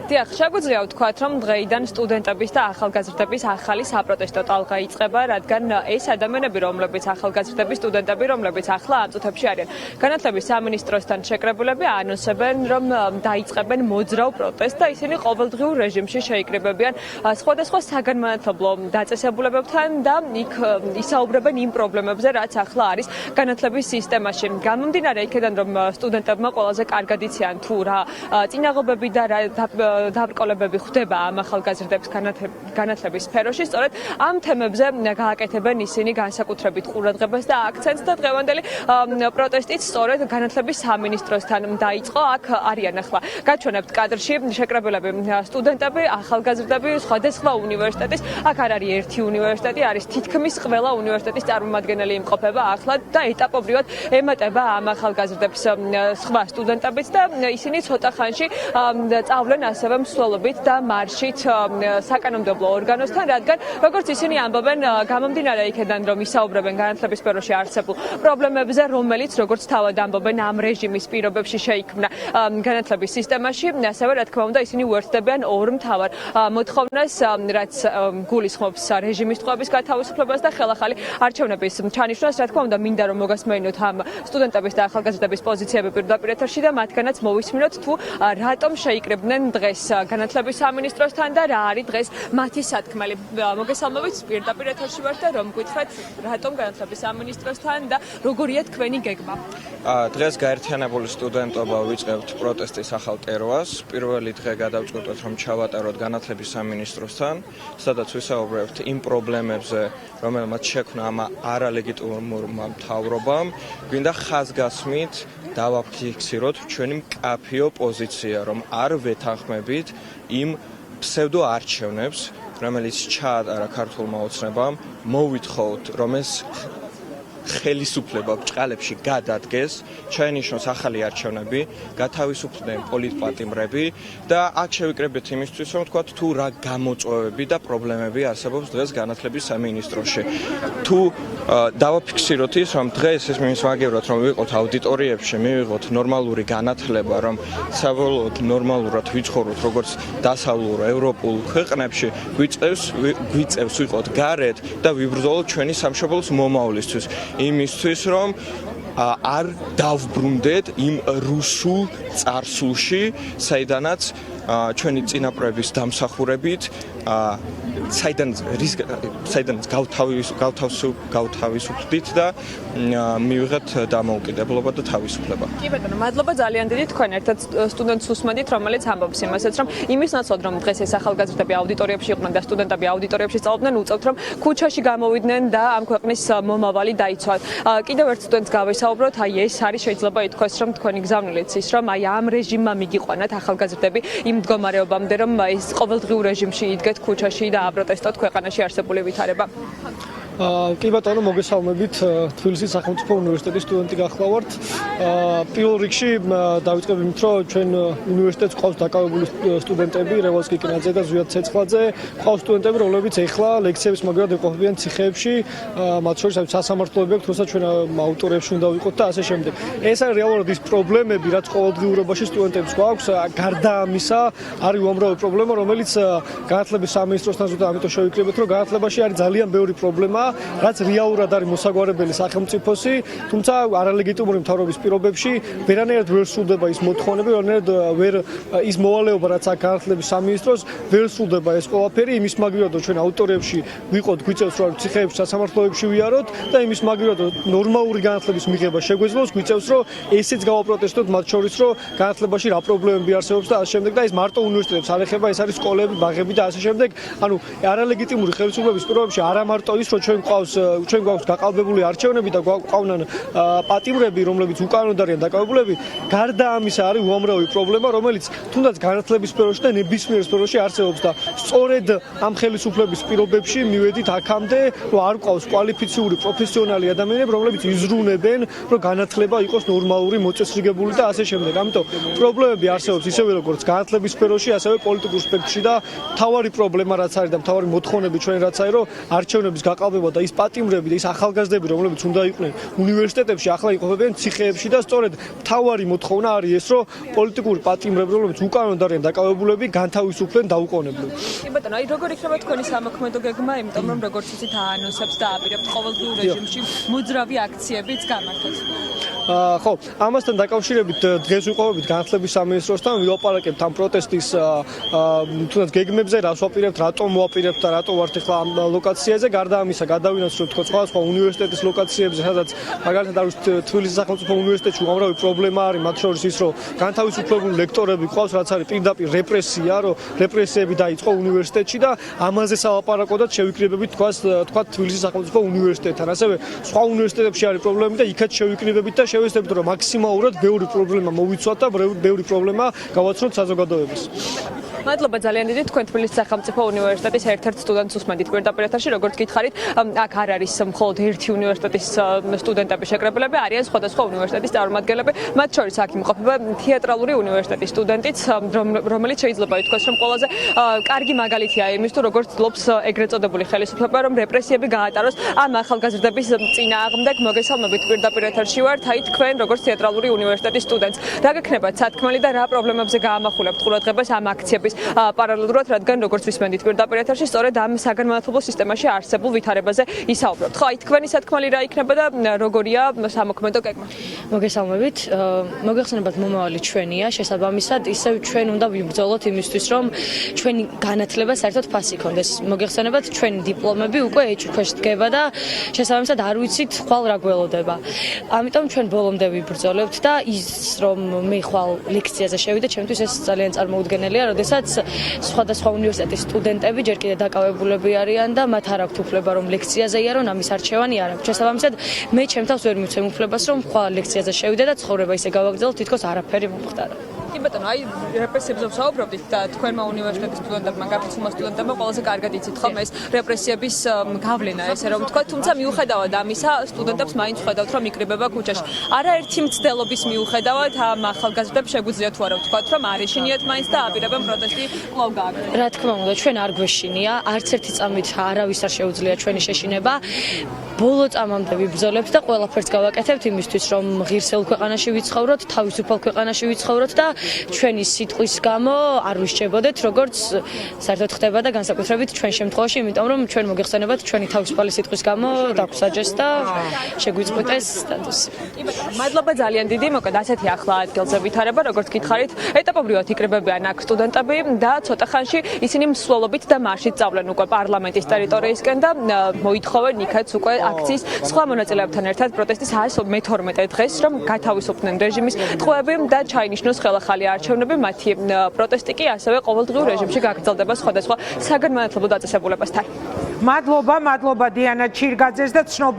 დიახ, შეგვიძლია ვთქვათ, რომ დღეიდან სტუდენტების და ახალგაზრდების ახალი საპროტესტო ტალღა იწყება, რადგან ეს ადამიანები, რომლებიც ახალგაზრდები, სტუდენტები, რომლებიც ახლა ამ წუთებში არიან განათლების სამინისტროსთან შეკრებულები, ანონსებენ, რომ დაიწყებენ მოძრავ პროტესტს და ისინი ყოველდღიურ რეჟიმში შეიკრიბებიან სხვადასხვა საგანმანათლებლო დაწესებულებებთან და იქ ისაუბრებენ იმ პრობლემებზე, რაც ახლა არის განათლების სისტემაში. გამომდინარე იქედან, რომ სტუდენტებმა ყველაზე კარგად იციან თუ რა წინაღობები და რა დაბრკოლებები ხდება ამ ახალგაზრდების განათლების სფეროში, სწორედ ამ თემებზე გააკეთებენ ისინი განსაკუთრებით ყურადღებას და აქცენტს და დღევანდელი პროტესტიც სწორედ განათლების სამინისტროსთან დაიწყო. აქ არიან ახლა გაჩვენებთ კადრში შეკრებილები სტუდენტები, ახალგაზრდები სხვადასხვა უნივერსიტეტის. აქ არ არის ერთი უნივერსიტეტი, არის თითქმის ყველა უნივერსიტეტის წარმომადგენელი იმყოფება ახლა და ეტაპობრივად ემატება ამ ახალგაზრდებს სხვა სტუდენტებიც და ისინი ცოტა ხანში წავლენ ასევე მსვლელობით და მარშით საკანონმდებლო ორგანოსთან, რადგან როგორც ისინი ამბობენ, გამომდინარე იქედან, რომ ისაუბრებენ განათლების სფეროში არსებულ პრობლემებზე, რომელიც როგორც თავად ამბობენ, ამ რეჟიმის პირობებში შეიქმნა განათლების სისტემაში, ასევე რა თქმა უნდა, ისინი უერთდებიან ორ მთავარ მოთხოვნას, რაც გულისხმობს რეჟიმის ტყვეების გათავისუფლებას და ხელახალი არჩევნების ჩანიშვნას. რა თქმა უნდა, მინდა რომ მოგასმენინოთ ამ სტუდენტების და ახალგაზრდების პოზიციები პირდაპირ ეთერში და მათგანაც მოვისმინოთ თუ რატომ შეიკრიბნენ დღეს განათლების სამინისტროსთან და რა არის დღეს მათი სათქმელი. მოგესალმებით, პირდაპირ ეთერში ვართ და რომ გითხრათ, რატომ განათლების სამინისტროსთან და როგორია თქვენი გეგმა. დღეს გაერთიანებული სტუდენტობა ვიწყებთ პროტესტის ახალ ტერვას. პირველი დღე გადავწყვეტოთ, რომ ჩავატაროთ განათლების სამინისტროსთან, სადაც ვისაუბრებთ იმ პრობლემებზე, რომელმაც შექმნა ამ არალეგიტიმურმა მთავრობამ. გვინდა ხაზგასმით დავაფიქსიროთ ჩვენი მკაფიო პოზიცია, რომ არ ვეთანხმებით იმ ფსევდო არჩევნებს, რომელიც ჩაატარა ქართულმა ოცნებამ. მოვითხოვთ, რომ ეს ხელისუფლება ბრჭყალებში გადადგეს, ჩაენიშნოს ახალი არჩევნები, გათავისუფლდნენ პოლიტპატიმრები და აქ შევიკრიბეთ იმისთვის, რომ ვთქვათ, თუ რა გამოწვევები და პრობლემები არსებობს დღეს განათლების სამინისტროში. თუ დავაფიქსიროთ ის, რომ დღეს ეს მიმსვაგებრად, რომ ვიყოთ აუდიტორიებში, მივიღოთ ნორმალური განათლება, რომ საბოლოოდ ნორმალურად ვიცხოვროთ, როგორც დასავლურ ევროპულ ქვეყნებში, გვიწევს ვიყოთ გარეთ და ვიბრძოლოთ ჩვენი სამშობლოს მომავლისთვის. იმისთვის, რომ არ დავბრუნდეთ იმ რუსულ წარსულში, საიდანაც ჩვენი წინაპრების დამსახურებით საიდანაც გავთავისუფლდით და მივიღეთ დამოუკიდებლობა და თავისუფლება. კი ბატონო, მადლობა ძალიან დიდი თქვენ ერთად სტუდენტს უსმენთ, რომელიც ამბობს იმასაც, რომ იმის ნაცვლად, რომ დღეს ეს ახალგაზრდები აუდიტორიებში იყვნენ და სტუდენტები აუდიტორიებში სწავლობდნენ, უწევთ, რომ ქუჩაში გამოვიდნენ და ამ ქვეყნის მომავალი დაიცვათ. კიდევ ერთ სტუდენტს გავისაუბროთ, აი ეს არის შეიძლება ითქვას, რომ თქვენი გზავნილიც ის, რომ აი ამ რეჟიმმა მიგიყვანათ ახალგაზრდები იმ მდგომარეობამდე, რომ ეს ყოველდღიურ რეჟიმში იდგეთ ქუჩაში და აპროტესტოთ ქვეყანაში არსებული ვითარება. კი ბატონო, მოგესალმებით, თბილისის სახელმწიფო უნივერსიტეტის სტუდენტი გახლავართ. პირველ რიგში დავიწყებ იმით, რომ ჩვენ უნივერსიტეტს ყავს დაკავებული სტუდენტები, რევაზ კიკნაძე და ზვიად ცეცხლაძე, ყავს სტუდენტები, რომლებიც ეხლა ლექციების მაგალითად ეყოფებიან ციხეებში, მათ შორის სასამართლოები აქვს, თუმცა ჩვენ აუტორებში უნდა ვიყოთ და ასე შემდეგ. ეს არის რეალურად ის პრობლემები, რაც ყოველდღიურობაში სტუდენტებს გვაქვს. გარდა ამისა, არის უამრავი პრობლემა, რომელიც განათლების სამინისტროსთან ზუსტად ამიტომ შევიკრიბეთ, რომ განათლებაში არის ძალიან ბევრი პრობლემა, რაც რეალურად არის მოსაგვარებელი სახელმწიფოსი, თუმცა არალეგიტიმური მთავრობის პირობებში ვერანაირად ვერ სრულდება ის მოთხოვნები, ვერანაირად ვერ ის მოვალეობა, რაც აქ განათლების სამინისტროს ვერ სრულდება ეს ყველაფერი, იმის მაგივრად ჩვენ აუტორებში ვიყოთ, გვიწევს რომ ციხეებში, სასამართლოებში ვიაროთ და იმის მაგივრად ნორმალური განათლების მიღება შეგვეძლოს, გვიწევს რომ ესეც გავაპროტესტოთ, მათ შორის რომ განათლებაში რა პრობლემები არსებობს და ასე შემდეგ და ეს მარტო უნივერსიტეტებს არ ეხება, ეს არის სკოლები, ბაღები და ასე შემდეგ. ანუ არალეგიტიმური ხელისუფლების პირობებში არა მარტო ის, რომ ჩვენ გვაქვს გაყალბებული არჩევნები და გვაყავნან პატიმრები, რომლებიც უკანონოდ არიან დაკავებულები, გარდა ამისა არის უამრავი პრობლემა, რომელიც თუნდაც განათლების სფეროში და ნებისმიერ სფეროში არსებობს და სწორედ ამ ხელისუფლების პირობებში მივედით აქამდე, რომ არ გვყავს კვალიფიციური პროფესიონალი ადამიანები, რომლებიც იზრუნებენ, რომ განათლება იყოს ნორმალური, მოწესრიგებული და ასე შემდეგ. ამიტომ პრობლემები არსებობს ისევე როგორც განათლების სფეროში, ასევე პოლიტიკურ სპექტრში და მთავარი პრობლემა რაც არის და მთავარი მოთხოვნები ჩვენ რაც არის, რომ არჩევნების გაყალბება მიღება და ის პატიმრები და ის ახალგაზრდები, რომლებიც უნდა იყვნენ უნივერსიტეტებში, ახლა იყოფებიან ციხეებში და სწორედ მთავარი მოთხოვნა არის ეს, რომ პოლიტიკური პატიმრები, რომლებიც უკანონოდ არიან დაკავებულები, განთავისუფლდნენ დაუყოვნებლივ. კი ბატონო, აი როგორ იქნება თქვენი სამოქმედო გეგმა, იმიტომ რომ როგორც იცით აანონსებს და აპირებთ ყოველდღიურ რეჟიმში მოძრავი აქციებიც გამართოთ. ხო, ამასთან დაკავშირებით დღეს ვიყვებით განათლების სამინისტროსთან, ვილაპარაკებთ ამ პროტესტის თუნდაც გეგმებზე, რას ვაპირებთ, რატომ ვაპირებთ და რატო ვართ ახლა ამ ლოკაციაზე. გარდა ამისა, გადავინაცვლოთ სხვადასხვა უნივერსიტეტის ლოკაციებზე, სადაც მაგალითად არის თბილისის სახელმწიფო უნივერსიტეტში უამრავი პრობლემა არის, მათ შორის ის, რომ განთავისუფლებული ლექტორები ყავს, რაც არის პირდაპირ რეპრესია, რომ რეპრესიები დაიწყო უნივერსიტეტში და ამაზე სალაპარაკოდაც შევიკრიბებით თქვა თბილისის სახელმწიფო უნივერსიტეტთან. ასევე სხვა უნივერსიტეტებში არის პრობლემები და იქაც შევიკრიბებით და შევეცდებით, რომ მაქსიმალურად ბევრი პრობლემა მოვიცვათ და ბევრი პრობლემა გავაცნოთ საზოგადოებას. მადლობა ძალიან დიდი, თქვენ თბილისის სახელმწიფო უნივერსიტეტის ერთ-ერთ სტუდენტს უსმენთ პირდაპირ ეთერში, როგორც გითხარით, აქ არ არის მხოლოდ ერთი უნივერსიტეტის სტუდენტები შეკრებილები, არიან სხვადასხვა უნივერსიტეტის წარმომადგენლები, მათ შორის აქ იმყოფება თეატრალური უნივერსიტეტის სტუდენტიც, რომელიც შეიძლება ითქვას, რომ ყველაზე კარგი მაგალითია იმის, თუ როგორც ცდილობს ეგრეთ წოდებული ხელისუფლება, რომ რეპრესიები გაატაროს ამ ახალგაზრდების წინააღმდეგ. მოგესალმებით პირდაპირ ეთერში ვართ, აი თქვენ როგორც თეატრალური უნივერსიტეტის სტუდენტს. რა გექნებათ სათქმელი და რა პრობლემებზე გაამახვილებთ ყურადღებას ამ აქციების პარალელურად, რადგან როგორც ვისმენდით პირდაპირ ეთერში, სწორედ ამ საგანმანათლებლო სისტემაში არსებულ ვითარებაზე ისაუბრებთ. ხო, აი თქვენი სათქმელი რა იქნება და როგორია სამოქმედო გეგმა? მოგესალმებით. მოგეხსენებათ მომავალი ჩვენია, შესაბამისად, ისევ ჩვენ უნდა ვიბრძოლოთ იმისთვის, რომ ჩვენი განათლება საერთოდ ფასი ქონდეს. მოგეხსენებათ, ჩვენი დიპლომები უკვე ეჭვქვეშ დგება და შესაბამისად არ ვიცით ხვალ რა გველოდება. ამიტომ ჩვენ ბოლომდე ვიბრძოლებთ და ის რომ მე ხვალ ლექციაზე შევიდე, ჩემთვის ეს ძალიან წარმოუდგენელია, როდესაც სხვადასხვა უნივერსიტეტის სტუდენტები ჯერ კიდევ დაკავებულები არიან და მათ არ აქვთ უფლება რომ ლექციაზე იარონ, ამის არჩევანი არ აქვთ. შესაბამისად, მე ჩემ თავს ვერ მივცემ უფლებას რომ ხვალ ლექციაზე შევიდე და ცხოვრება ისე გავაგრძელო, თითქოს არაფერი მომხდარა. კი ბატონო, აი რეპრესიებზე ვსაუბრობთ და თქვენმა უნივერსიტეტის სტუდენტებმა, გარკვეულმა სტუდენტებმა ყველაზე კარგად იცით ხოლმე ეს რეპრესიების გავლენა, ესე რომ ვთქვა, თუმცა მიუხედავად ამისა, სტუდენტებს მაინც ხედავთ, რომ იკრიბება ქუჩაში. არაერთი მცდელობის მიუხედავად ამ ახალგაზრდებს შეგვიძლია თუ არა ვთქვათ, რომ არ ეშინიათ მაინც და აპირებენ პროტესტი კვლავ გააკეთონ. რა თქმა უნდა, ჩვენ არ გვეშინია, არც ერთი წამით არავის არ შეუძლია ჩვენი შეშინება. ბოლო წამამდე ვიბრძოლებთ და ყველაფერს გავაკეთებთ იმისთვის, რომ ღირსეულ ქვეყანაში ვიცხოვროთ, თავისუფალ ქვეყანაში ვიცხოვროთ და ჩვენი სიტყვის გამო არ ვისჭებოდეთ, როგორც საერთოდ ხდება და განსაკუთრებით ჩვენ შემთხვევაში, იმიტომ რომ ჩვენ მოგეხსენებათ, ჩვენი თავისუფალი სიტყვის გამო დაგვსაჯეს და შეგვიწყვიტეს სტატუსი. კი ბატონო, მადლობა ძალიან დიდი, მოკლედ ასეთი ახლა ადგილზე ვითარება, როგორც გითხარით, ეტაპობრივად იკრიბებიან აქ სტუდენტები და ცოტა ხანში ისინი მსვლელობით და მარშით წავლენ უკვე პარლამენტის ტერიტორიისკენ და მოითხოვენ იქაც უკვე აქციის სხვა მონაწილეებთან ერთად პროტესტის 112 დღეს, რომ გათავისუფლდნენ რეჟიმის ტყვეები და ჩაინიშნოს ხელახალი არჩევნები, მათი პროტესტი კი ასევე ყოველდღიურ რეჟიმში გაგრძელდება სხვადასხვა საგანმანათლებლო დაწესებულებასთან. მადლობა დიანა ჩირგაძეს და ცნობილი